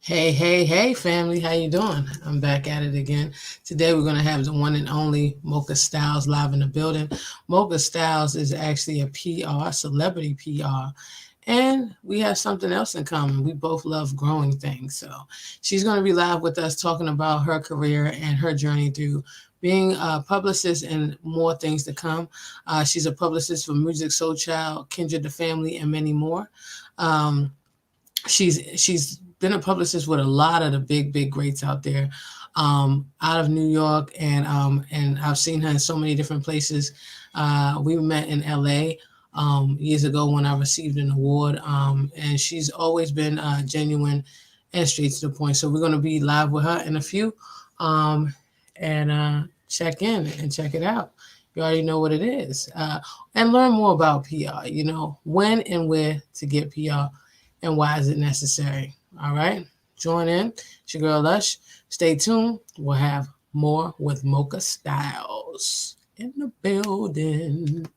Hey, family, how you doing? I'm back at it again. Today we're going to have the one and only MoccaStyles live in the building. MoccaStyles is actually a PR, celebrity PR, and we have something else in common. We both love growing things. So she's going to be live with us talking about her career and her journey through being a publicist and more things to come. She's a publicist for Music Soul Child, Kindred the Family, and many more. Um, she's been a publicist with a lot of the big greats out there, out of New York, and I've seen her in so many different places. We met in LA years ago when I received an award, and she's always been genuine and straight to the point. So we're going to be live with her in a few, and check in and check it out. You already know what it is, and learn more about PR. You know when and where to get PR and why is it necessary. All right, join in. It's your girl Lush. Stay tuned. We'll have more with MoccaStyles in the building.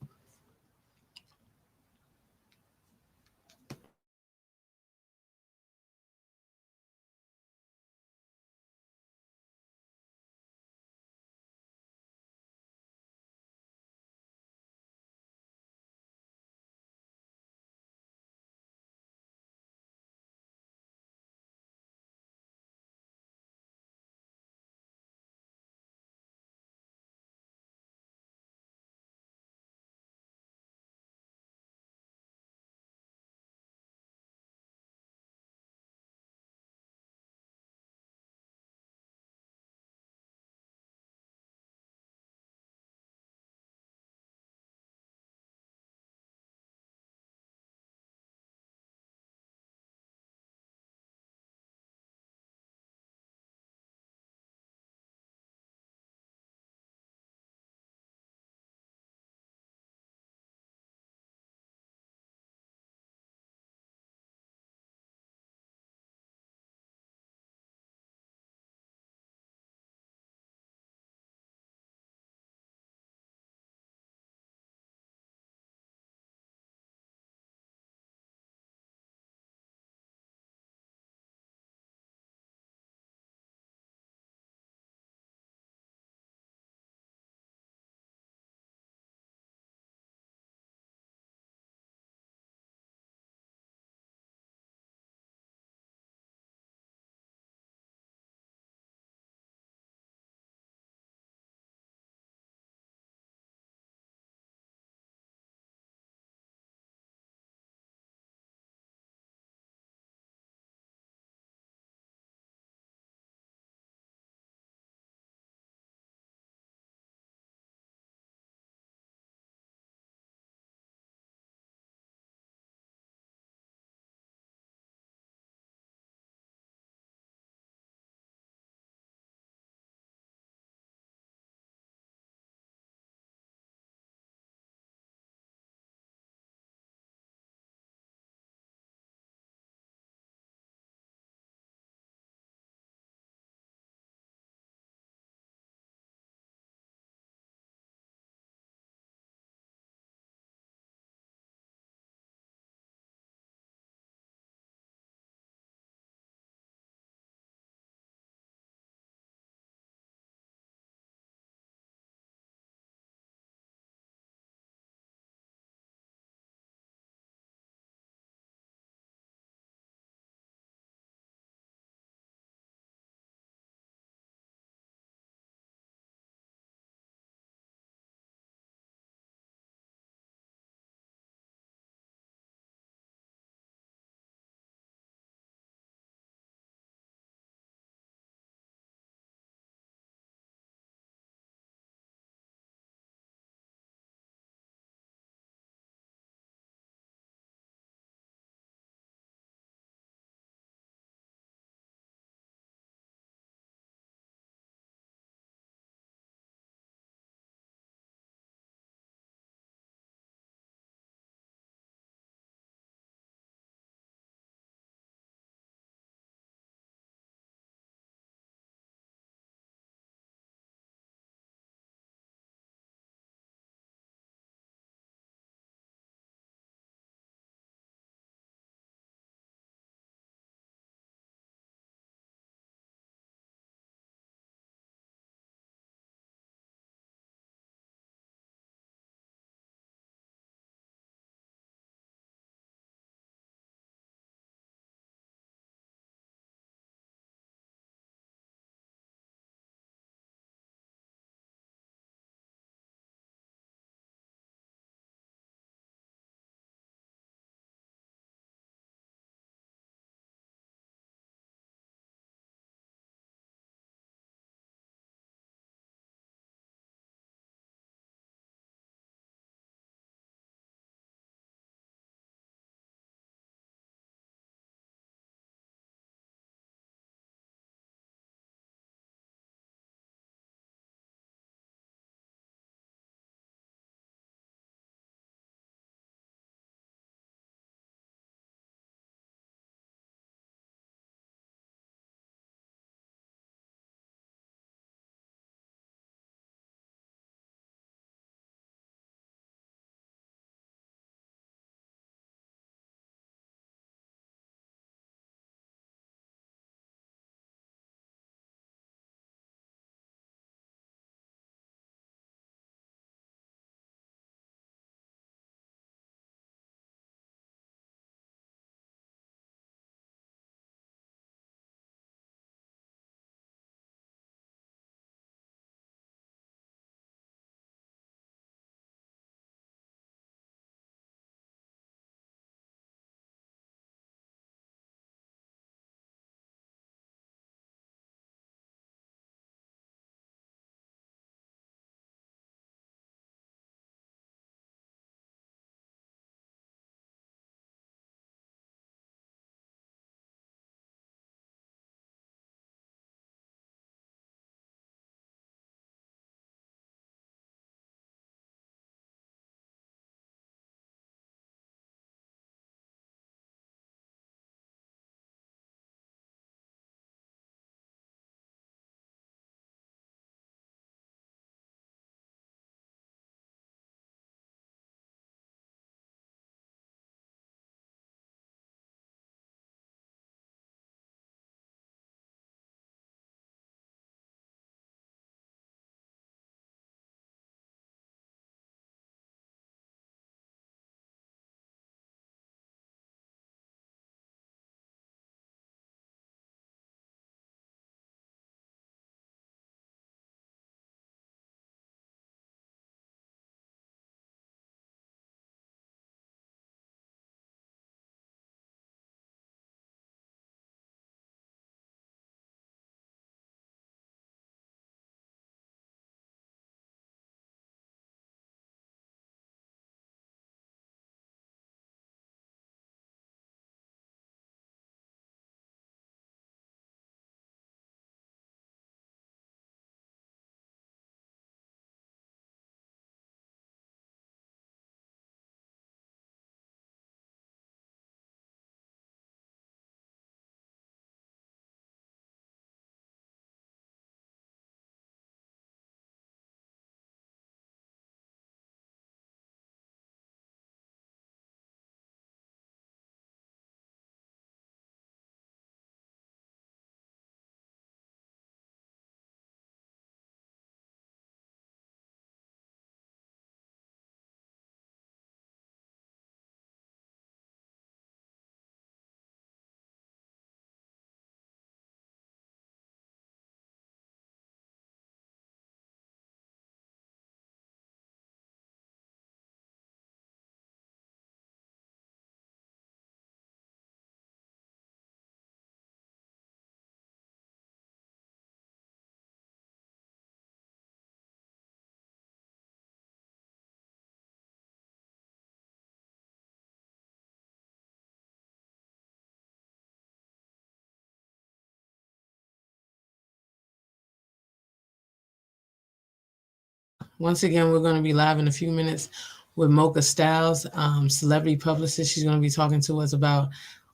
Once again, we're going to be live in a few minutes with MoccaStyles, celebrity publicist. She's going to be talking to us about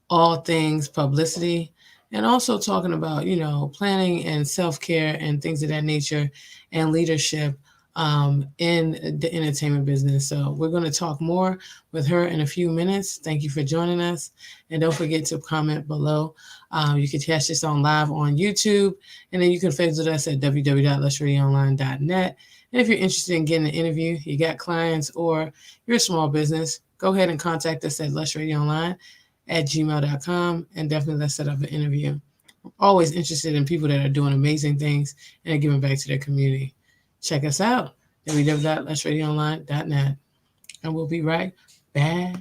all things publicity and also talking about, planning and self-care and things of that nature and leadership in the entertainment business. So we're going to talk more with her in a few minutes. Thank you for joining us. And don't forget to comment below. You can catch this on live on YouTube, and then you can visit us at www.lushradioonline.net. And if you're interested in getting an interview, you got clients, or you're a small business, go ahead and contact us at lushradioonline@gmail.com, and definitely let's set up an interview. I'm always interested in people that are doing amazing things and are giving back to their community. Check us out, www.lushradioonline.net. And we'll be right back.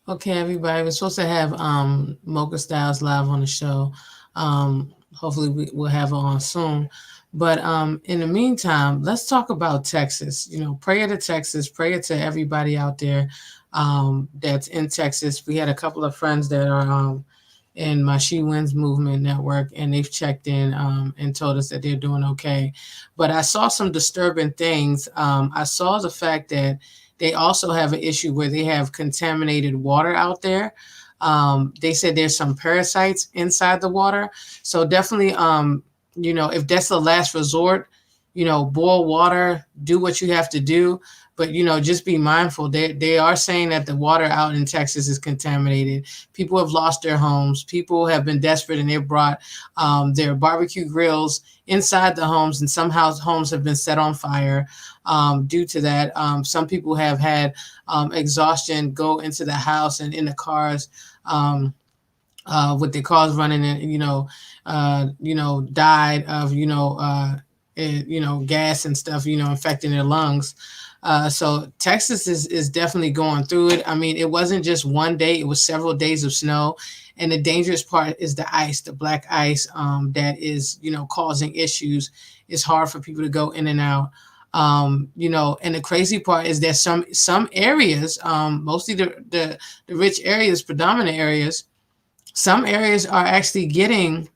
Okay, everybody. We're supposed to have Mocha Styles live on the show. Hopefully we'll have her on soon. But in the meantime, let's talk about Texas. Prayer to Texas, prayer to everybody out there that's in Texas. We had a couple of friends that are in my She Wins movement network, and they've checked in and told us that they're doing okay. But I saw some disturbing things. I saw the fact that they also have an issue where they have contaminated water out there. They said there's some parasites inside the water. So definitely, if that's the last resort, boil water, do what you have to do. But, just be mindful. They are saying that the water out in Texas is contaminated. People have lost their homes. People have been desperate, and they've brought their barbecue grills inside the homes, and some homes have been set on fire due to that. Some people have had exhaustion go into the house and in the cars. With their cars running, and died of gas and stuff, infecting their lungs. So Texas is definitely going through it. I mean, it wasn't just one day; it was several days of snow, and the dangerous part is the ice, the black ice, that is causing issues. It's hard for people to go in and out. And the crazy part is that some areas, mostly the rich areas, predominant areas, some areas are actually getting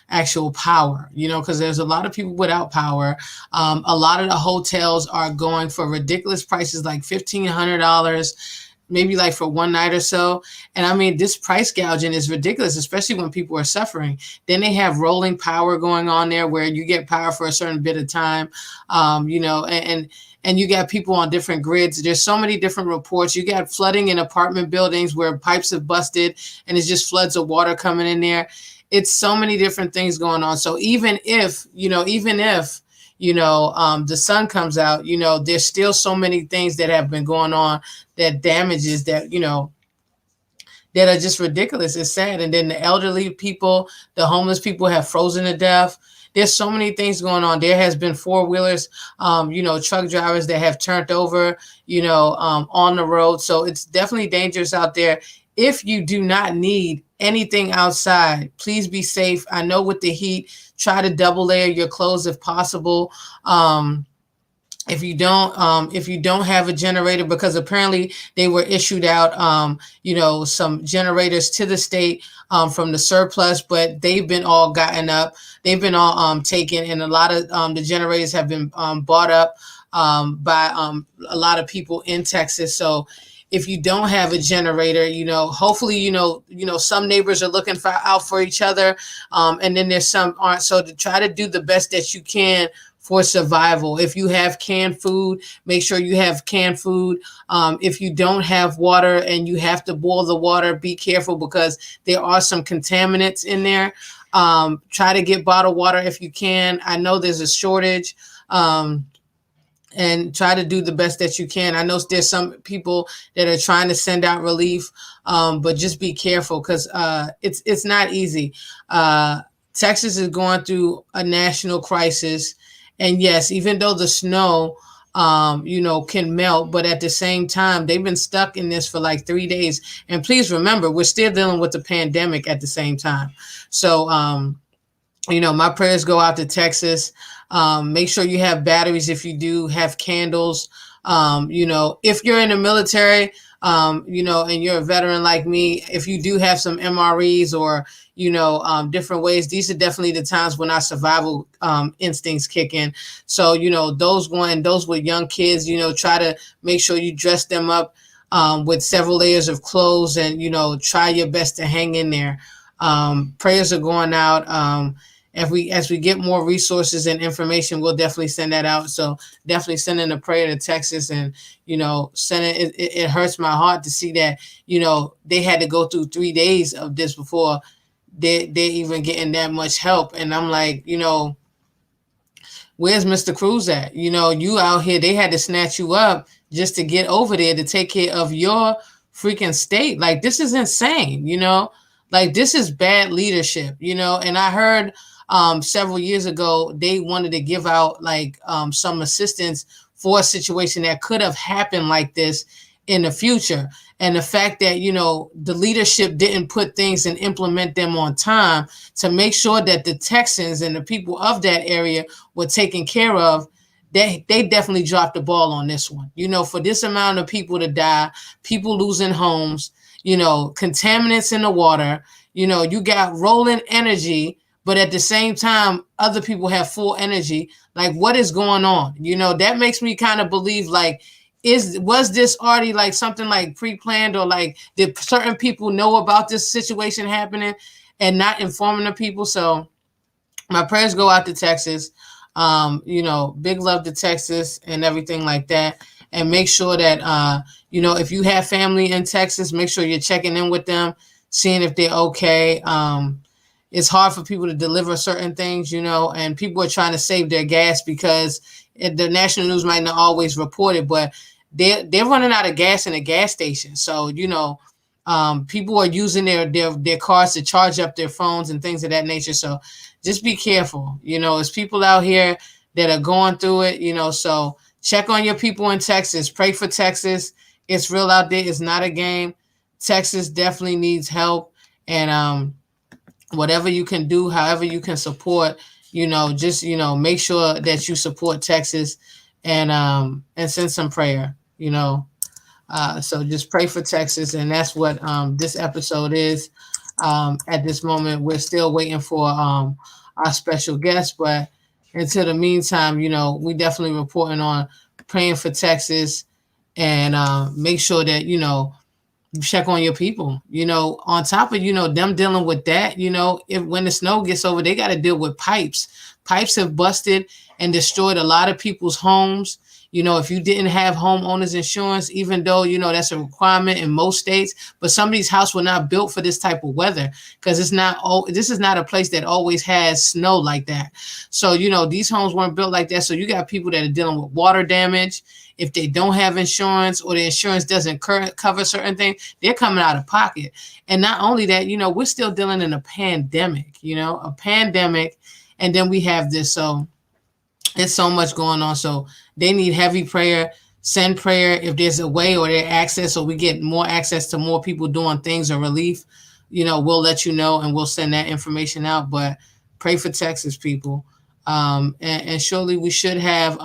actual power, because there's a lot of people without power. A lot of the hotels are going for ridiculous prices, like $1,500, maybe like for one night or so. And I mean, this price gouging is ridiculous, especially when people are suffering. Then they have rolling power going on there where you get power for a certain bit of time, and you got people on different grids. There's so many different reports. You got flooding in apartment buildings where pipes have busted and it's just floods of water coming in there. It's so many different things going on. So even if the sun comes out, there's still so many things that have been going on that damages that are just ridiculous. It's sad. And then the elderly people, the homeless people have frozen to death. There's so many things going on. There has been four-wheelers, truck drivers that have turned over, on the road. So it's definitely dangerous out there. If you do not need anything outside, please be safe. I know with the heat, try to double layer your clothes if possible. If you don't have a generator, because apparently they were issued out, some generators to the state from the surplus, but they've been all gotten up. They've been all taken, and a lot of the generators have been bought up by a lot of people in Texas. So if you don't have a generator, hopefully, some neighbors are looking out for each other. And then there's some aren't. So to try to do the best that you can for survival. If you have canned food, make sure you have canned food. If you don't have water and you have to boil the water, be careful because there are some contaminants in there. Try to get bottled water if you can. I know there's a shortage. And try to do the best that you can. I know there's some people that are trying to send out relief, but just be careful because it's not easy. Texas is going through a national crisis. And yes, even though the snow, can melt, but at the same time, they've been stuck in this for like 3 days. And please remember, we're still dealing with the pandemic at the same time. So, my prayers go out to Texas. Make sure you have batteries if you do have candles. If you're in the military, and you're a veteran like me, if you do have some MREs or, different ways, these are definitely the times when our survival instincts kick in. So, those with young kids, try to make sure you dress them up with several layers of clothes and, try your best to hang in there. Prayers are going out. As we get more resources and information, we'll definitely send that out. So definitely sending a prayer to Texas, and sending it hurts my heart to see that they had to go through 3 days of this before they're even getting that much help. And I'm like, where's Mr. Cruz at? You out here, they had to snatch you up just to get over there to take care of your freaking state. Like, this is insane, like this is bad leadership, and I heard several years ago, they wanted to give out like some assistance for a situation that could have happened like this in the future. And the fact that, the leadership didn't put things and implement them on time to make sure that the Texans and the people of that area were taken care of, they definitely dropped the ball on this one. For this amount of people to die, people losing homes, contaminants in the water, you got rolling energy, but at the same time, other people have full energy. Like, what is going on? That makes me kind of believe, like, was this already like something like pre-planned, or like did certain people know about this situation happening and not informing the people? So my prayers go out to Texas. Big love to Texas and everything like that. And make sure that, if you have family in Texas, make sure you're checking in with them, seeing if they're okay. It's hard for people to deliver certain things, and people are trying to save their gas because the national news might not always report it, but they're running out of gas in a gas station. So, people are using their cars to charge up their phones and things of that nature. So just be careful. There's people out here that are going through it, so check on your people in Texas. Pray for Texas. It's real out there. It's not a game. Texas definitely needs help. And whatever you can do, however you can support, just, make sure that you support Texas, and send some prayer, so just pray for Texas. And that's what this episode is. At this moment, we're still waiting for our special guest, but until the meantime, we definitely reporting on praying for Texas, and make sure that, check on your people, on top of, them dealing with that, if when the snow gets over, they got to deal with pipes have busted and destroyed a lot of people's homes. If you didn't have homeowners insurance, even though, that's a requirement in most states, but some of these houses were not built for this type of weather, because this is not a place that always has snow like that. So, these homes weren't built like that. So you got people that are dealing with water damage. If they don't have insurance, or the insurance doesn't cover certain things, they're coming out of pocket. And not only that, we're still dealing in a pandemic, and then we have this. So it's so much going on. So they need heavy prayer. Send prayer if there's a way, or their access, or we get more access to more people doing things or relief. We'll let you know, and we'll send that information out. But pray for Texas, people. And surely we should have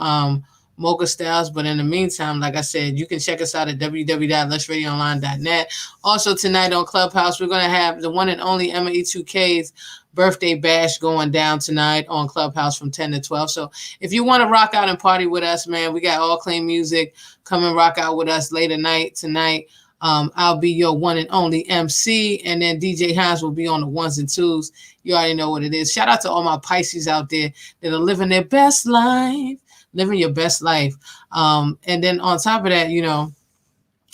MoccaStyles. But in the meantime, like I said, you can check us out at www.lushradioonline.net. Also tonight on Clubhouse, we're going to have the one and only Emma E2K's birthday bash going down tonight on Clubhouse from 10 to 12. So if you want to rock out and party with us, man, we got all clean music. Come and rock out with us later night tonight. I'll be your one and only MC, and then DJ Hines will be on the ones and twos. You already know what it is. Shout out to all my Pisces out there that are living their best life. Living your best life. And then on top of that,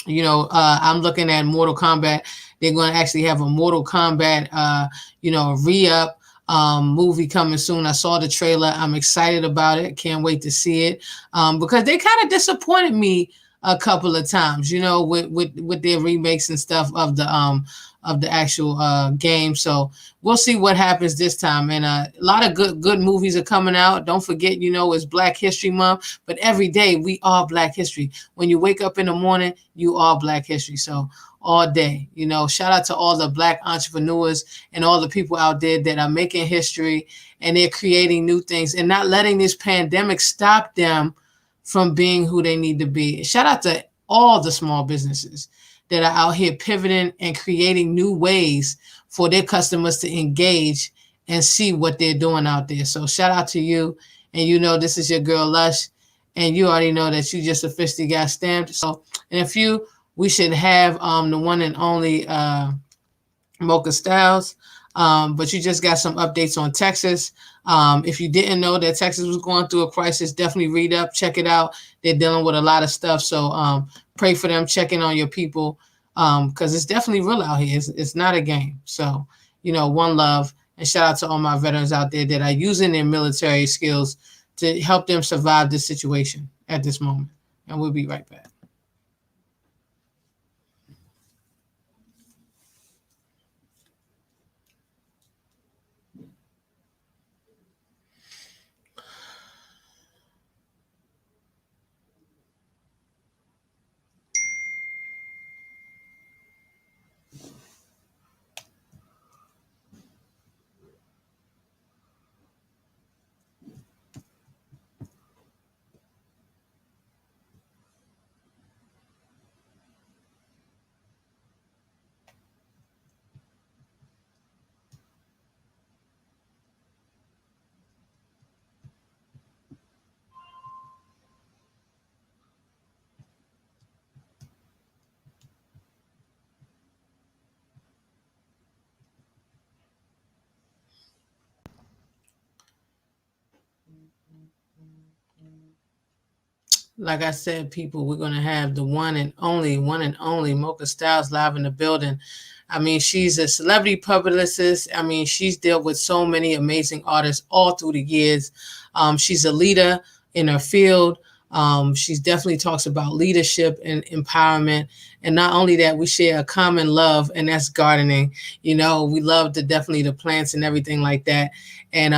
I'm looking at Mortal Kombat. They're going to actually have a Mortal Kombat, re-up movie coming soon. I saw the trailer. I'm excited about it. Can't wait to see it. Because they kind of disappointed me a couple of times, with their remakes and stuff of the actual game. So we'll see what happens this time. And a lot of good movies are coming out. Don't forget, it's Black History Month, but every day we are Black History. When you wake up in the morning, you are Black History. So all day, shout out to all the Black entrepreneurs and all the people out there that are making history, and they're creating new things and not letting this pandemic stop them from being who they need to be. Shout out to all the small businesses that are out here pivoting and creating new ways for their customers to engage and see what they're doing out there. So shout out to you. And this is your girl Lush, and you already know that you just officially got stamped. So in a few, we should have the one and only MoccaStyles. But you just got some updates on Texas. If you didn't know that Texas was going through a crisis, definitely read up, check it out. They're dealing with a lot of stuff. So pray for them, check in on your people, because it's definitely real out here. It's not a game. So, one love, and shout out to all my veterans out there that are using their military skills to help them survive this situation at this moment. And we'll be right back. Like I said, people, we're gonna have the one and only Mocha Styles live in the building. I mean, she's a celebrity publicist. I mean, she's dealt with so many amazing artists all through the years. She's a leader in her field. She's definitely talks about leadership and empowerment. And not only that, we share a common love, and that's gardening. You know, we love definitely the plants and everything like that. And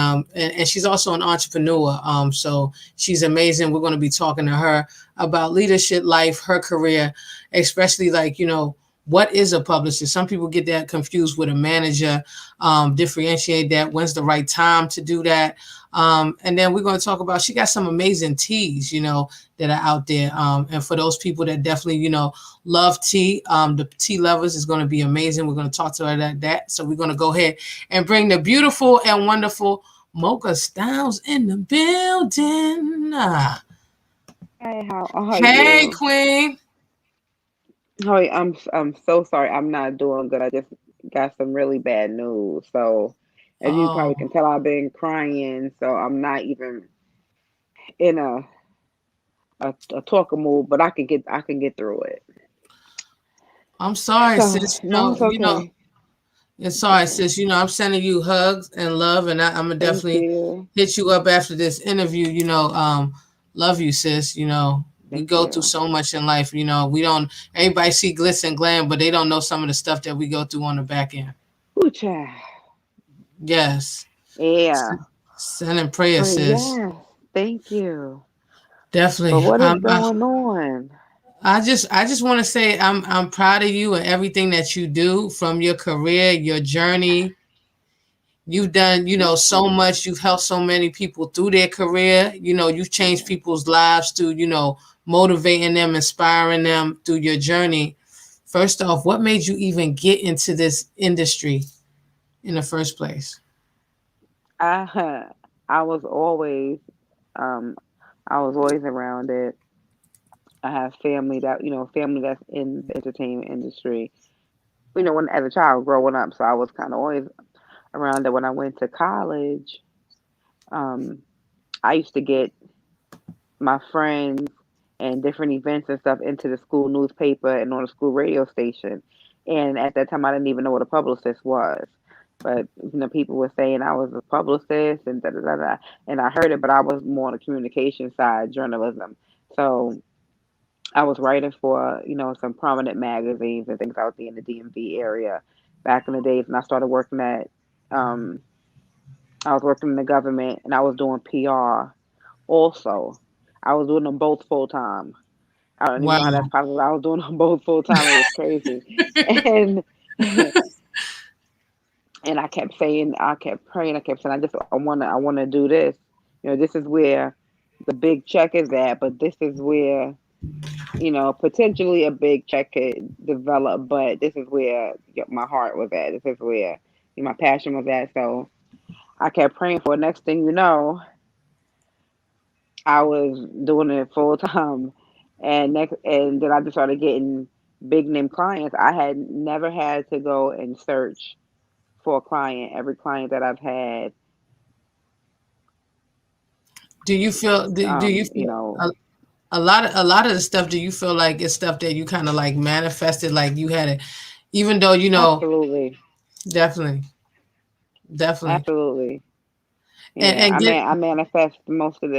she's also an entrepreneur. So she's amazing. We're going to be talking to her about leadership, life, her career, especially like, what is a publicist? Some people get that confused with a manager. Differentiate that. When's the right time to do that? And then we're going to talk about, she got some amazing teas, that are out there. And for those people that definitely, love tea, the tea lovers is going to be amazing. We're going to talk to her about that. So we're going to go ahead and bring the beautiful and wonderful Mocha Styles in the building. Hey, how are Hey, you? Queen. Hey, I'm so sorry. I'm not doing good. I just got some really bad news. So, as you probably Oh, can tell, I've been crying. So I'm not even in a talking mood, but I can get through it. I'm sorry, So sis. no, it's okay. It's It's sorry, okay. sis. I'm sending you hugs and love, and I'm gonna Thank definitely you. hit you up after this interview. Love you, sis. We Thank go through you. so much in life. We don't. Everybody see glitz and glam, but they don't know some of the stuff that we go through on the back end. Ooh, child. Yes, S- Yeah. sending prayers, But sis. yes, thank you. But Definitely. what is going on? I just want to say I'm proud of you and everything that you do from your career, your journey. You've done, Thank so you. much. You've helped so many people through their career. You've changed Yeah. people's lives through, motivating them, inspiring them through your journey. First off, what made you even get into this industry in the first place? I I was always um I was always around it. I have family that's in the entertainment industry. When as a child growing up, so I was kind of always around it. When I went to college, um, I used to get my friends and different events and stuff into the school newspaper and on the school radio station. And at that time, I didn't even know what a publicist was. But people were saying I was a publicist and da da da da, and I heard it, but I was more on the communication side, journalism. So I was writing for some prominent magazines and things out there in the DMV area back in the days, and um, I was working in the government and I was doing PR also. I was doing them both full time. I don't even know how that's Wow. possible. I was doing them both full time. It was crazy, and and I kept praying, I kept saying, I wanna do this. This is where the big check is at, but this is where potentially a big check could develop, but this is where my heart was at. This is where my passion was at. So I kept praying for it. Next thing you know, I was doing it full time, and then I just started getting big name clients. I had never had to go and search for a client. Every client that I've had, Do you you feel know, a lot of the stuff, do you feel like it's stuff that you kind of like manifested, like you had it, even though absolutely, definitely, definitely, absolutely, and yeah. and get I manifest most of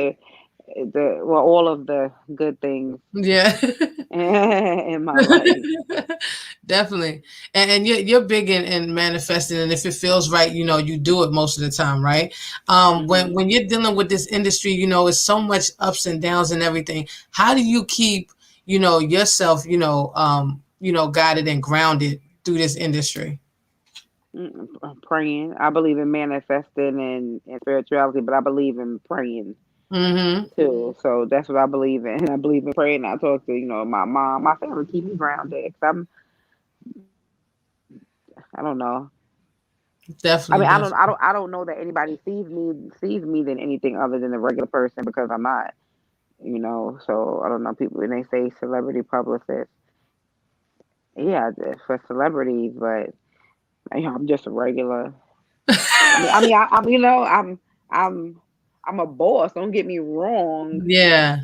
all of the good things yeah. in my life. Definitely. And you're big in manifesting, and if it feels right, you do it most of the time, right? When Hmm. when you're dealing with this industry, it's so much ups and downs and everything. How do you keep, yourself, guided and grounded through this industry? I'm praying. I believe in manifesting and spirituality, but I believe in praying Mm-hmm. too. So that's what I believe in. I believe in praying. I talk to my mom, my family keep me grounded. 'Cause I don't know. I Definitely, mean, definitely. I don't know that anybody sees me than anything other than a regular person because I'm not. So I don't know people when they say celebrity publicist. Yeah, for celebrities, but I'm just a regular. I mean, I'm I'm a boss. Don't get me wrong. Yeah.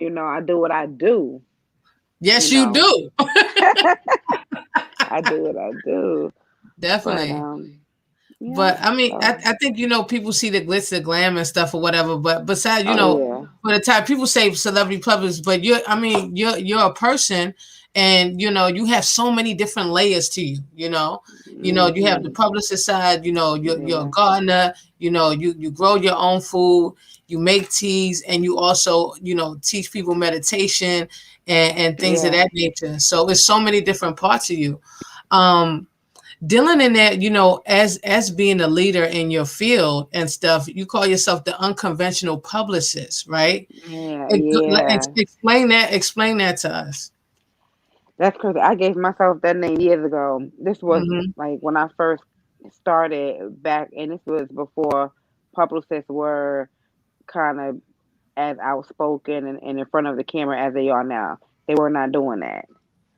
I do what I do. You Yes, you know, do. I do what I do. But Definitely. yeah. But I mean, So, I think people see the glitz, the glam, and stuff or whatever. But besides, oh yeah, for the time people say celebrity publicist, but you're a person, and you have so many different layers to you. You have the hmm, publicist side. You're a yeah, gardener. You grow your own food. You make teas, and you also teach people meditation and things of yeah. that nature. So it's so many different parts of you. Um, Dealing in that, as being a leader in your field and stuff, you call yourself the unconventional publicist, right? Yeah, yeah. Explain that to us. That's crazy. I gave myself that name years ago. This was Mm-hmm. like when I first started back, and this was before publicists were kind of as outspoken and in front of the camera as they are now. They were not doing that.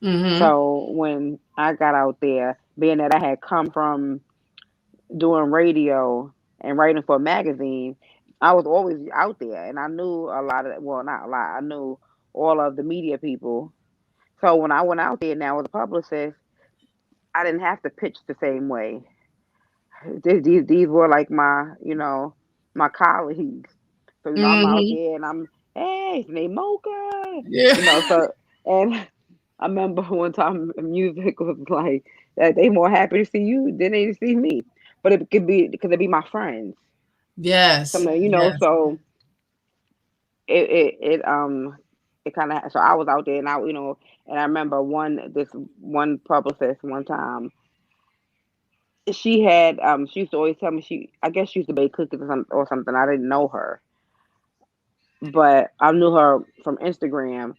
Mm-hmm. So when I got out there, being that I had come from doing radio and writing for a magazine, I was always out there, and I knew a lot of, well, not a lot, I knew all of the media people. So when I went out there now as a publicist, I didn't have to pitch the same way. These were like my colleagues. So I'm out Mm-hmm. there and I'm, hey, it's name Mocha. Yeah. So and I remember one time music was like that they more happy to see you than they to see me. But it be my friends. Yes. Yes. So it kind of, so I was out there and and I remember this one publicist one time, she used to always tell me, I guess she used to bake cookies or something. I didn't know her, but I knew her from Instagram,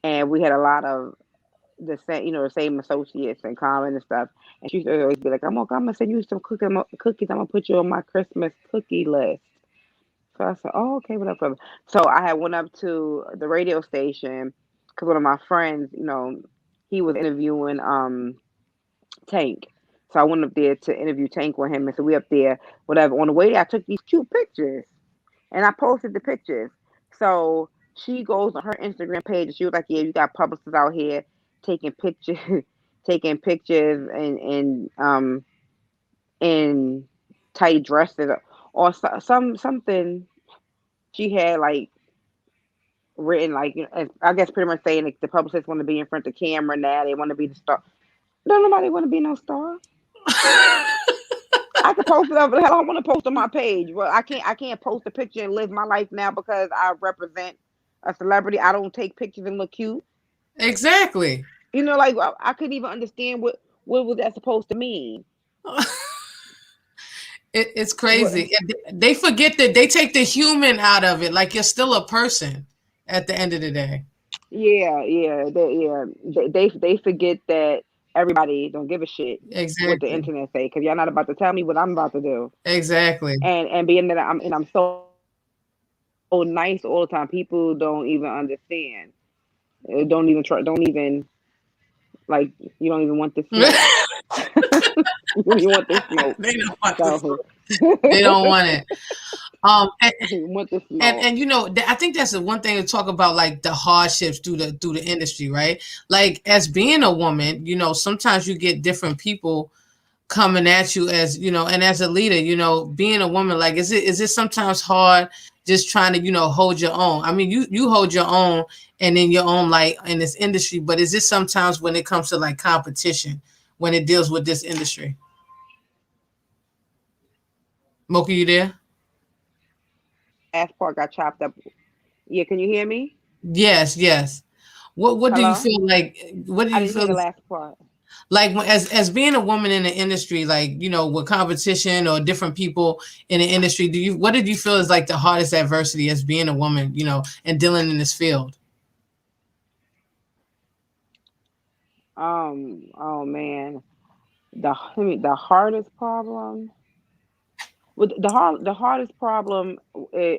and we had a lot of the same associates in common and stuff. And she used to always be like, I'm gonna send you some cookies. I'm gonna put you on my Christmas cookie list. So I said, oh, okay, whatever. So I had went up to the radio station because one of my friends, he was interviewing Tank. So I went up there to interview Tank with him, and so we up there, whatever. On the way there, I took these cute pictures, and I posted the pictures. So she goes on her Instagram page, and she was like, "Yeah, you got publicists out here taking pictures, taking pictures, and in tight dresses, or something." She had like written like, I guess pretty much saying like the publicists want to be in front of the camera now. They want to be the star. Don't nobody want to be no star. I could post it up. Hell, I want to post on my page. Well, I can't. I can't post a picture and live my life now because I represent a celebrity. I don't take pictures and look cute. Exactly. Like I couldn't even understand what was that supposed to mean. It's What? crazy. And they forget that they take the human out of it. Like you're still a person at the end of the day. Yeah, they forget that everybody don't give a shit what the Exactly. internet say because y'all not about to tell me what I'm about to do. Exactly. And being that I'm so nice all the time, people don't even understand. Don't even try. Don't even like. You don't even want the smoke. You don't even want the smoke. They don't want So this. They don't want it. And, you want the and smoke. and I think that's the one thing to talk about, like the hardships through the industry, right? Like as being a woman, sometimes you get different people coming at you as and as a leader, being a woman, like is it sometimes hard just trying to hold your own? I mean, you hold your own and in your own, like in this industry, but is this sometimes when it comes to like competition, when it deals with this industry? Mocha, you there? Last part got chopped up. Yeah, can you hear me? Yes, yes. What do you Hello? feel like? What do I you didn't hear feel the is last part. like as being a woman in the industry, like with competition or different people in the industry? What did you feel is like the hardest adversity as being a woman, and dealing in this field? Oh man, the hardest problem. Well, the hardest problem,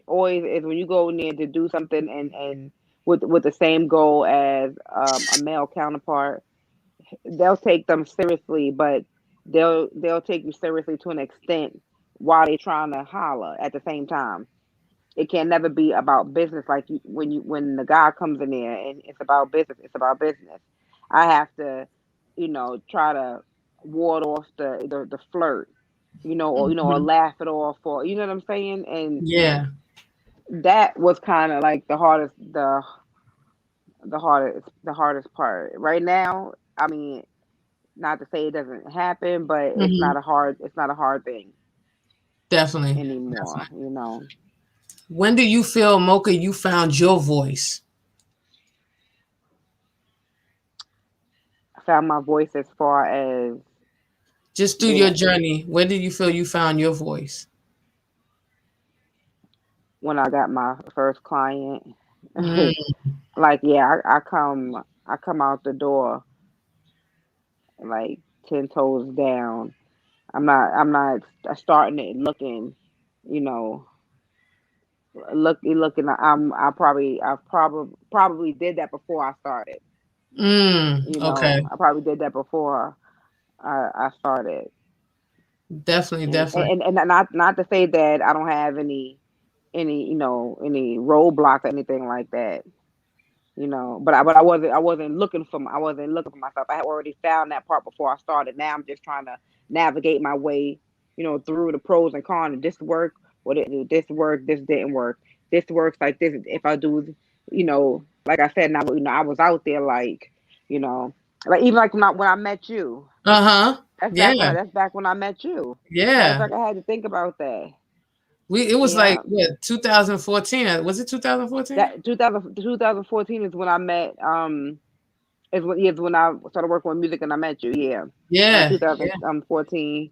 always is when you go in there to do something and with the same goal as a male counterpart. They'll take them seriously, but they'll take you seriously to an extent while they're trying to holler at the same time. it can never be about business. Like when the guy comes in there and it's about business, it's about business. I have to, try to ward off the flirt, or Mhm. laugh it off, or you know what I'm saying. And Yeah. that was kind of like the hardest part. Right now, I mean, not to say it doesn't happen, but Hmm. it's not a hard thing Definitely. anymore. Definitely. When do you feel, Mocha, you found your voice? I found my voice as far as Just through being your journey, when did you feel you found your voice? when I got my first client. Mm, Like, yeah, I come out the door like 10 toes down. I'm not starting it looking, you know, looking. I probably did that before I started. okay. I probably did that before I started. Definitely, definitely. And not to say that I don't have any roadblocks or anything like that. But I wasn't looking for myself. I had already found that part before I started. Now I'm just trying to navigate my way, through the pros and cons. This work, what it do? This work, this didn't work. This works like this. If I do, like I said, now I was out there you know, like even like when I met you. Uh-huh. That's back when Yeah. I met you. Matter of Yeah. fact, I had to think about that. It was like Yeah, what, 2014. Was it 2014? that 2014 is when I met. Is when I started working with music and I met you. Yeah, Yeah. Yeah. 2014 at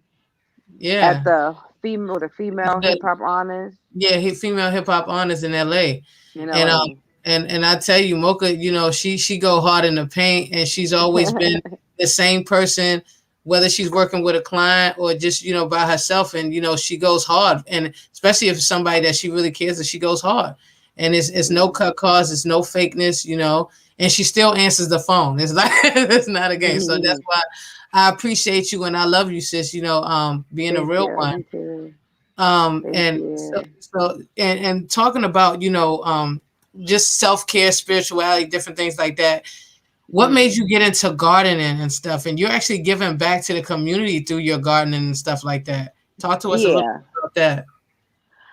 Yeah. the female hip hop honors Yeah, female hip hop honors in LA. in And LA. and I tell you, Mocha, she go hard in the paint, and she's always been the same person, whether she's working with a client or just, by herself. And she goes hard, and especially if it's somebody that she really cares, that she goes hard. And it's no cut calls, it's no fakeness, and she still answers the phone. It's like it's not a game. So that's why I appreciate you and I love you, sis, being a Thank real you. one. Me too. Thank And so, you. and talking about, just self-care, spirituality, different things like that. What Mhm. made you get into gardening and stuff? And you're actually giving back to the community through your gardening and stuff like that. Talk to us a little Yeah. bit about that.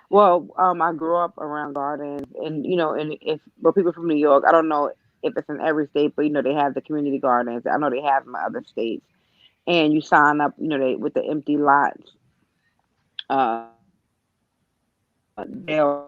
Well, I grew up around gardens, and and if well, people from New York, I don't know if it's in every state, but they have the community gardens. I know they have them in other states, and you sign up, they with the empty lots. They'll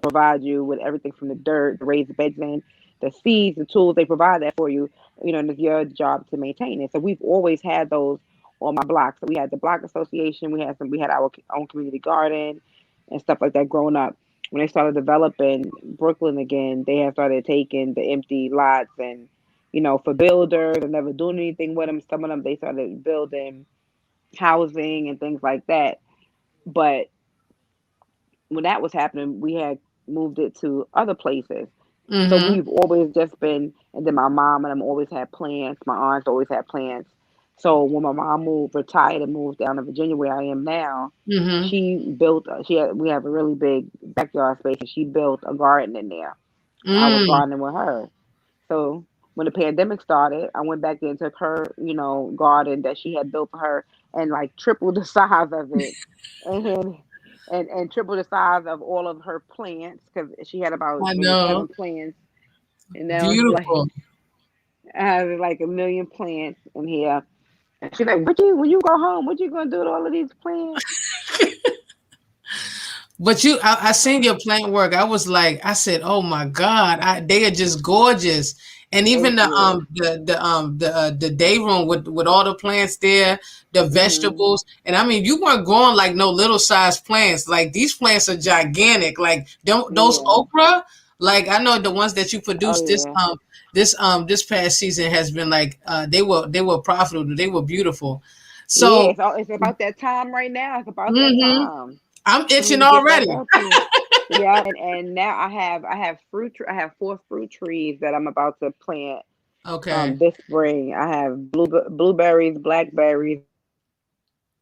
provide you with everything from the dirt, the raised beds in, the seeds, the tools. They provide that for you, and it's your job to maintain it. So we've always had those on my block. So we had the block association, we had our own community garden and stuff like that growing up. When they started developing Brooklyn again, they had started taking the empty lots and, for builders and never doing anything with them. Some of them, they started building housing and things like that. But when that was happening, we had moved it to other places. So Mm-hmm. we've always just been, and then my mom and them always had plants. My aunts always had plants. So when my mom retired and moved down to Virginia, where I am now, Mm-hmm. we have a really big backyard space, and she built a garden in there. I was Mm. gardening with her. So when the pandemic started, I went back there and took her, garden that she had built for her and like tripled the size of it, and triple the size of all of her plants because she had about I maybe know. 7 plants, and now it's like Beautiful. I have like a million plants in here. And she's like, "What you when you go home? What you gonna do with all of these plants?" But I seen your plant work. I said, oh my God, they are just gorgeous. And even Thank you. the day room with all the plants there, the Mhm. vegetables. And I mean, you weren't growing like no little size plants. Like these plants are gigantic. Like those Yeah. okra, like I know the ones that you Oh produced yeah. this past season has been like they were profitable. They were beautiful. Yeah. So It's about that time right now. It's about that mhm, time I'm for me itching to get back already. out there. Yeah, and now I have I have 4 fruit trees that I'm about to plant Okay. this spring. I have blueberries, blackberries,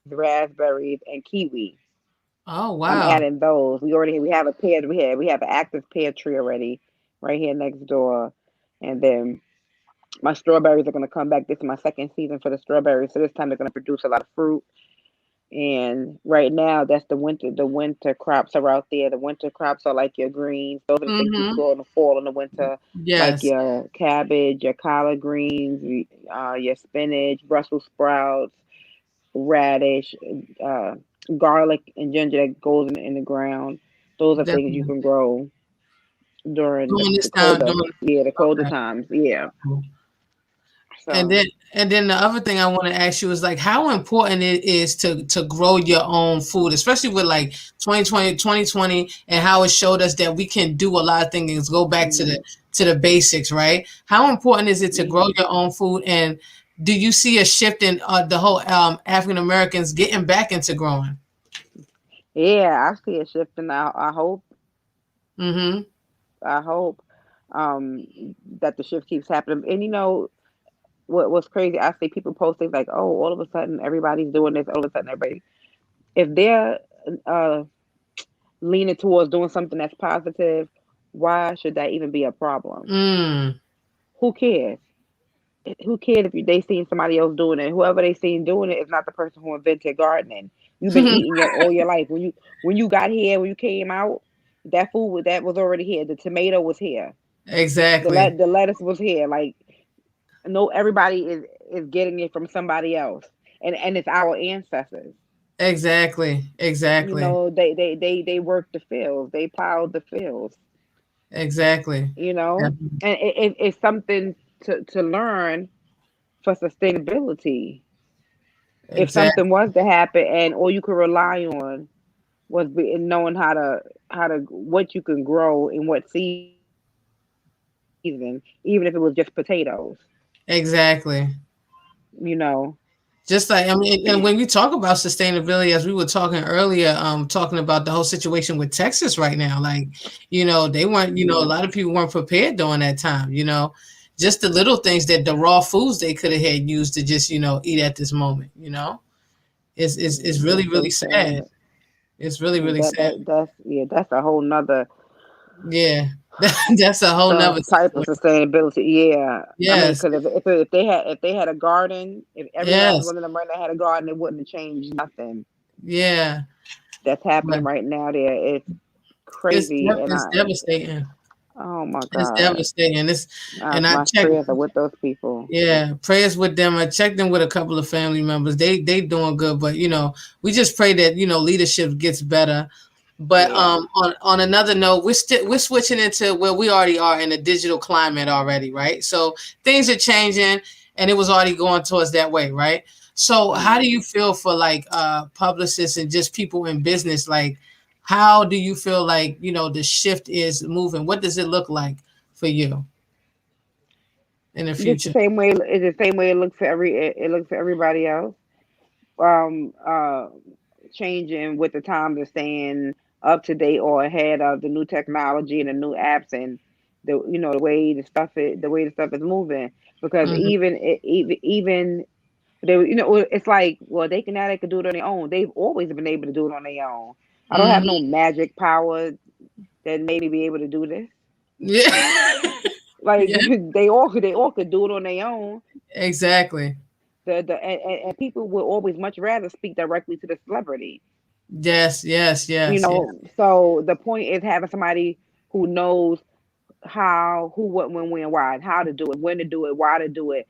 raspberries, and kiwi. Oh I'm wow. adding those. We have a pear. We have an active pear tree already, right here next door, and then my strawberries are gonna come back. This is my second season for the strawberries, so this time they're gonna produce a lot of fruit. And right now, that's the winter. The winter crops are out there. The winter crops are like your greens. Those are the things you Mm-hmm. grow in the fall and the winter, like Yes, your cabbage, your collard greens, your spinach, Brussels sprouts, radish, uh, garlic, and ginger that goes in the ground. Those are things you definitely. can grow during During the this time, colder, doing yeah, the colder okay. times, yeah. And So then and then the other thing I want to ask you is like how important it is to grow your own food, especially with like 2020 and how it showed us that we can do a lot of things, go back mhm, to the basics, right? How important is it to grow mhm. your own food, and do you see a shift in the whole African Americans getting back into growing? Yeah, I see a shift, and I hope, Mm-hmm. I hope, um, that the shift keeps happening. And what's crazy? I see people post things like, "Oh, all of a sudden everybody's doing this. All of a sudden everybody." If they're uh leaning towards doing something that's positive, why should that even be a problem? Mm. Who cares? Who cares if they seen somebody else doing it? Whoever they seen doing it is not the person who invented gardening. You've been eating it all your life. When you got here, when you came out, that that was already here. The tomato was here. Exactly. The lettuce was here. Like, no, everybody is getting it from somebody else, and it's our ancestors. Exactly. Exactly. They worked the fields. They plowed the fields. Exactly. You know, and it's something to learn for sustainability. If Exactly. something was to happen, and all you could rely on was knowing how to what you can grow in what season, even if it was just potatoes. Exactly. You know. Just like I mean, and when you talk about sustainability, as we were talking earlier, talking about the whole situation with Texas right now, like, they weren't, a Yeah. lot of people weren't prepared during that time, just the little things that the raw foods they could have had used to just, eat at this moment, it's That's really, really so sad. sad. It's really, And really sad. that's a whole nother Yeah. That's a whole nother type of situation. sustainability. Yeah, I mean, Yes. because if they had a garden, if every last Yes. one of them right now had a garden, it wouldn't have changed nothing. Yeah. That's But happening right now. There, it's crazy, and it's devastating. oh my It's God, devastating. And I my checked. prayers are with those people. Yeah, prayers with them. I checked in with a couple of family members. They doing good, but we just pray that leadership gets better. But Yeah, on another note, we're switching into where we already are in a digital climate already, right? So things are changing, and it was already going towards that way, right? So how do mm. you feel for like publicists and just people in business? Like, how do you feel like the shift is moving? What does it look like for you in the Just the future? same way. It's the same way it looks for it looks for everybody else. Um, uh, Changing with the times and staying up to date or ahead of the new technology and the new apps and the way the stuff is moving. Because Hmm. even they, it's like, well, they can now they can do it on their own. They've always been able to do it on their own. I don't have no Hmm. magic power that made me be able to do this. Yeah. Like, Yeah, they all could do it on their own. exactly. And people would always much rather speak directly to the celebrity. Yes, yes, yes, yes. So the point is having somebody who knows how, who, what, when, why, and how to do it, when to do it, why to do it,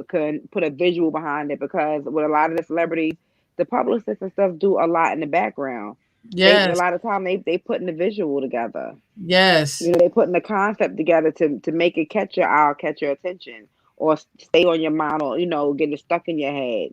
can put a visual behind it. Because with a lot of the celebrities, the publicists and stuff do a lot in the background. They a Yes, lot of time they putting the visual together. yes, They putting the concept together to make it catch your eye, catch your attention, or stay on your mind, or get it stuck in your head.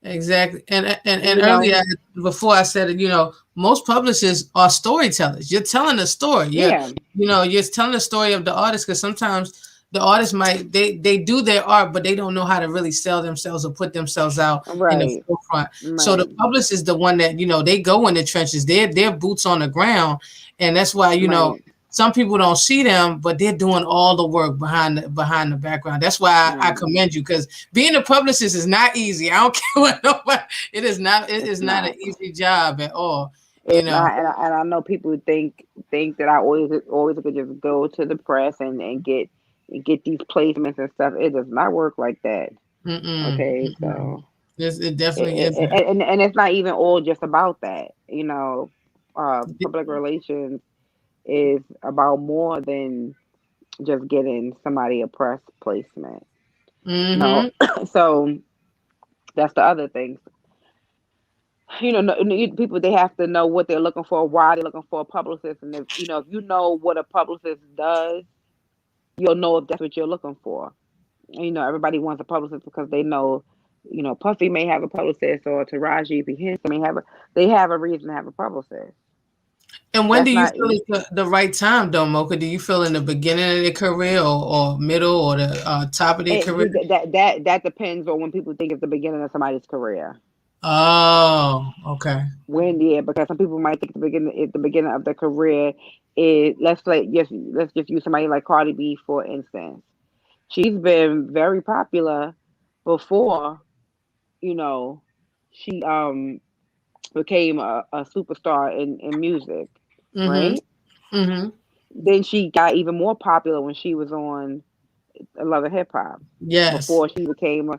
exactly. And You know, earlier, before I said it, most publishers are storytellers. You're telling a story. yeah, You're telling the story of the artist, because sometimes the artist might they do their art, but they don't know how to really sell themselves or put themselves out in the right, forefront. So the right, publicist is the one that they go in the trenches. They're boots on the ground, and that's why right, some people don't see them, but they're doing all the work behind the background. That's why I right. commend you, because being a publicist is not easy. I don't care what nobody. It is not. It It's is not an not. easy job at all. you It's know. not, and I know people think that I always could just go to the press and get these placements and stuff. It does not work like that. Mm-mm, Okay, mm-mm. so It definitely isn't. and it's not even all just about that. You know, public relations is about more than just getting somebody a press placement. No, Mm-hmm. so that's the other thing. You know, people, they have to know what they're looking for, why they're looking for a publicist, and if you know what a publicist does, you'll know if that's what you're looking for. You know, everybody wants a publicist because they know, Puffy may have a publicist, or Taraji P Henson may have they have a reason to have a publicist. And when do That's you not feel is the right time, though, Mocha? Do you feel in the beginning of their career or middle or the top of their career? see that depends on when people think it's the beginning of somebody's career. Oh, okay. When, yeah, because some people might think the beginning of the career is, let's just use somebody like Cardi B, for instance. She's been very popular before, you know, she became a superstar in music, Mm-hmm. right? Mm-hmm. Then she got even more popular when she was on Love and Hip Hop, Yes. before she became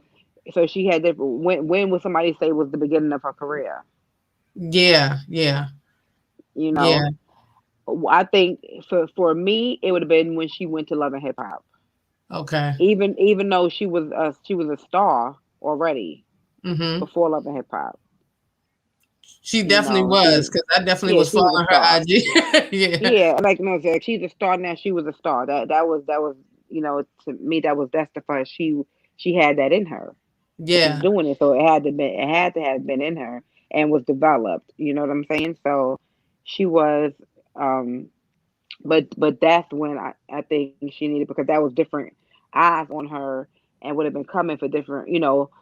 so she had different, when would somebody say was the beginning of her career? Yeah. Yeah. You know, Yeah. I think for me, it would have been when she went to Love and Hip Hop. Okay. Even though she was a star already Mm-hmm. before Love and Hip Hop, She definitely was, then because I definitely yeah, was she was a following her star. IG. Yeah. Yeah, like, no, like, she's a star now. She was a star. That was, to me, that's the first, she had that in her. She's Yeah. doing it, so it had to have been in her and was developed. You know what I'm saying? So she was, um, but that's when I think she needed, because that was different eyes on her, and would have been coming for different,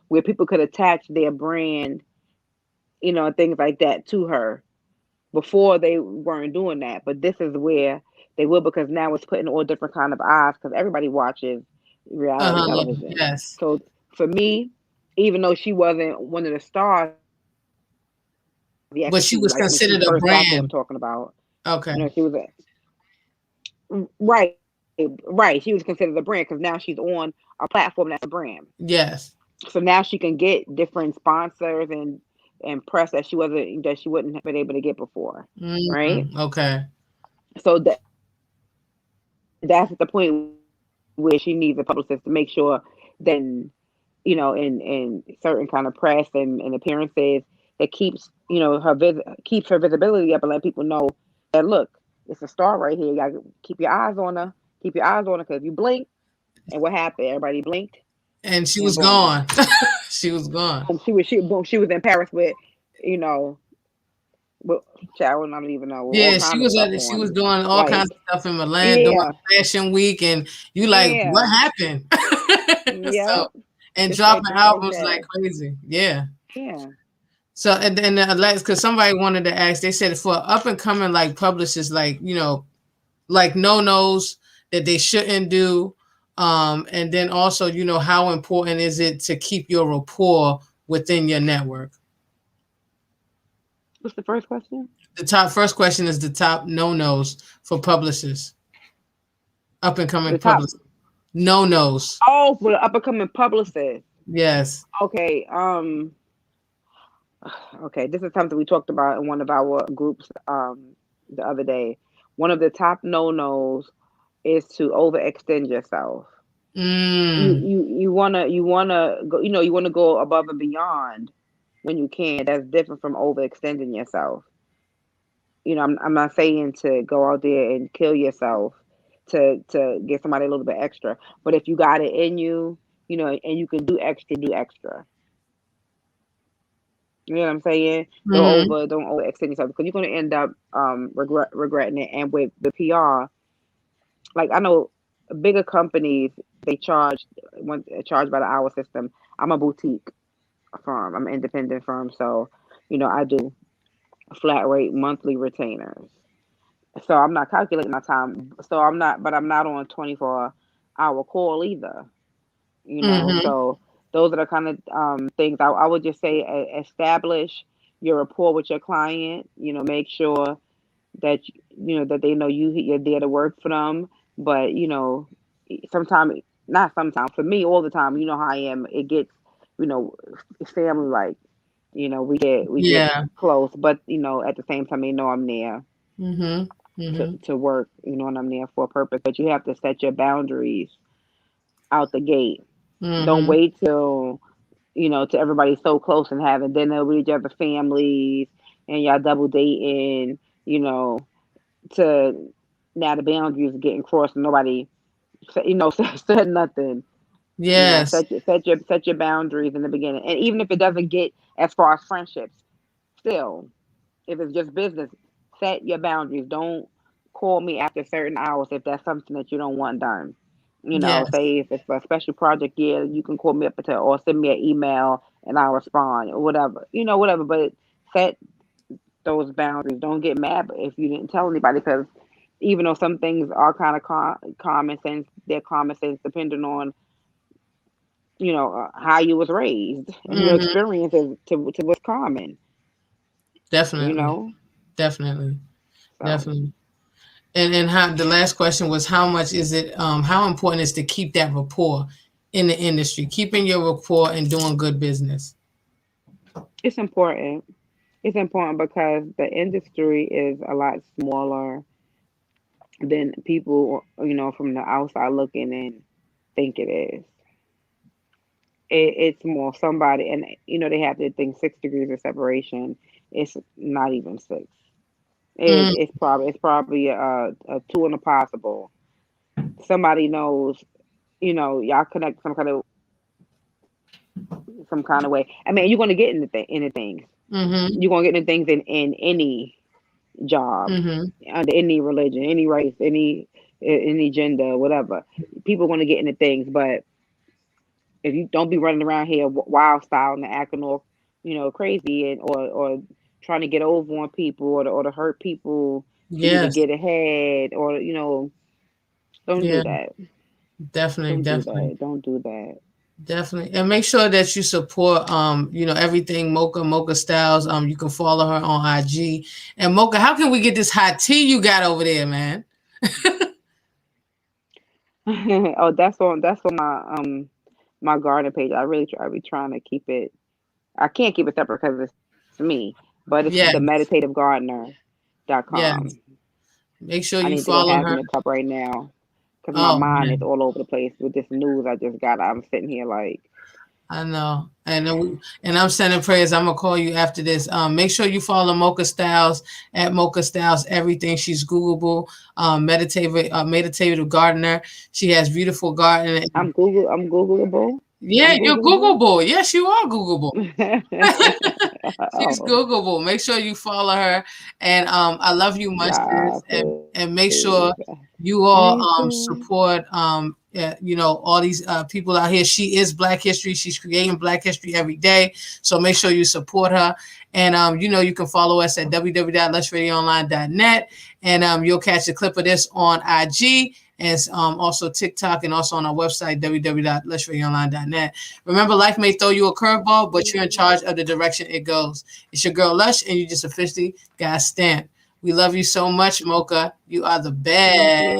where people could attach their brand, and things like that to her. Before, they weren't doing that, but this is where they will, because now it's putting all different kind of eyes, because everybody watches reality Uh-huh. television. Yes. So for me, even though she wasn't one of the stars yet, because she was, like, when she first got there, But I'm she talking was about, considered a brand. she was Okay. right. She was considered a brand, because now she's on a platform that's a brand. Yes. So now she can get different sponsors and press that she wouldn't have been able to get before, right? Mm, okay. So that's the point where she needs a publicist to make sure that, in certain kind of press and appearances, that keeps her visibility up, and let people know that, look, it's a star right here. You gotta keep your eyes on her. Keep your eyes on her, because if you blink, and what happened? Everybody blinked, And she and was boom, gone. She was gone. boom. She was in Paris with, you know, with, child, I don't even know, all Yeah, kind of stuff she was on. doing all Like, kinds of stuff in Milan during yeah, Fashion Week, and you like, what yeah, happened? yeah, So, and dropping just like albums like that. crazy. Yeah. Yeah. So and because somebody wanted to ask, they said for up and coming like publicists, like like no nos that they shouldn't do, and then also how important is it to keep your rapport within your network? What's the first question? The top first question is the top no nos for publicists, up and coming The top. publicists. No nos. Oh, for the up and coming publicist. Yes. Okay. Okay. This is something we talked about in one of our groups the other day. One of the top no nos is to overextend yourself. Mm. You wanna go, you wanna go above and beyond when you can. That's different from overextending yourself. I'm not saying to go out there and kill yourself to get somebody a little bit extra. But if you got it in you, and you can do extra, do extra. You know what I'm saying? Hmm. Don't overextend yourself, because you're gonna end up regretting it. And with the PR, like, I know bigger companies, they charge by the hour system. I'm a boutique firm. I'm an independent firm, so I do flat rate monthly retainers. So I'm not calculating my time. So I'm not on 24-hour call either. Hmm. So those are the kind of things I would just say, establish. your rapport with your client. Make sure that that they know you're there to work for them. But sometimes, not sometimes, for me all the time, you know how I am. It gets, you know, family like. We get Yeah. close, but at the same time, they know I'm there Mm-hmm. Mm-hmm. to work. And I'm there for a purpose. But you have to set your boundaries out the gate. Don't Mm-hmm. wait till everybody's so close and having dinner with each other families and y'all double dating, to now the boundaries are getting crossed and nobody said nothing. Yes. Set your boundaries in the beginning. And even if it doesn't get as far as friendships, still, if it's just business, set your boundaries. Don't call me after certain hours if that's something that you don't want done. Yes. Say if it's a special project, yeah, you can call me up until or send me an email and I'll respond or whatever. Whatever. But set those boundaries. Don't get mad if you didn't tell anybody, because even though some things are kind of common sense, they're common sense depending on how you was raised and your Mm-hmm. experiences to what's common. You Definitely. know, Definitely. so. Definitely. And how the last question was, how much is it, how important is to keep that rapport in the industry, keeping your rapport and doing good business? It's important. It's important because the industry is a lot smaller than people, from the outside looking in think it is. It's more somebody, and they have to think 6 degrees of separation. It's not even six. Mm, It's probably a two and a possible. Somebody knows, y'all connect some kind of way. I mean, you're gonna get into things. mm-hmm. You're gonna get into things in any job, Mm-hmm. under any religion, any race, any gender, whatever. People want to get into things, but if you don't be running around here wild style and acting all, crazy and or trying to get over on people or to hurt people for you to Yes. get ahead or don't do Yeah. that. Definitely. Don't do Definitely. that. Don't do that. Definitely. And make sure that you support, everything Mocha Styles. You can follow her on IG. And Mocha, how can we get this hot tea you got over there, man? Oh, that's on my garden page. I be trying to keep it. I can't keep it separate because it's me, but it's the Yes. meditativegardener.com. Yes. Make sure I you need to go follow have me her. a cup right now because my Oh mind is man. all over the place with this news I just got. I'm sitting here like, I know, and I'm sending prayers. I'm gonna call you after this. Make sure you follow Mocha Styles at Mocha Styles. Everything, she's Googleable. Meditative gardener. She has beautiful garden. I'm Googleable. Yeah, I'm you're Googleable. Googleable. Yes, you are Googleable. She's Oh, Googleable. Make sure you follow her. And I love you much, sis. God, And make please. sure you all Me too. support all these people out here. She is Black History. She's creating Black History every day. So make sure you support her. And you can follow us at www.lushradioonline.net. And you'll catch a clip of this on IG and also TikTok and also on our website, www.lushradioonline.net. Remember, life may throw you a curveball, but you're in charge of the direction it goes. It's your girl Lush, and you just officially got stamped. We love you so much, Mocha. You are the Thank best. you.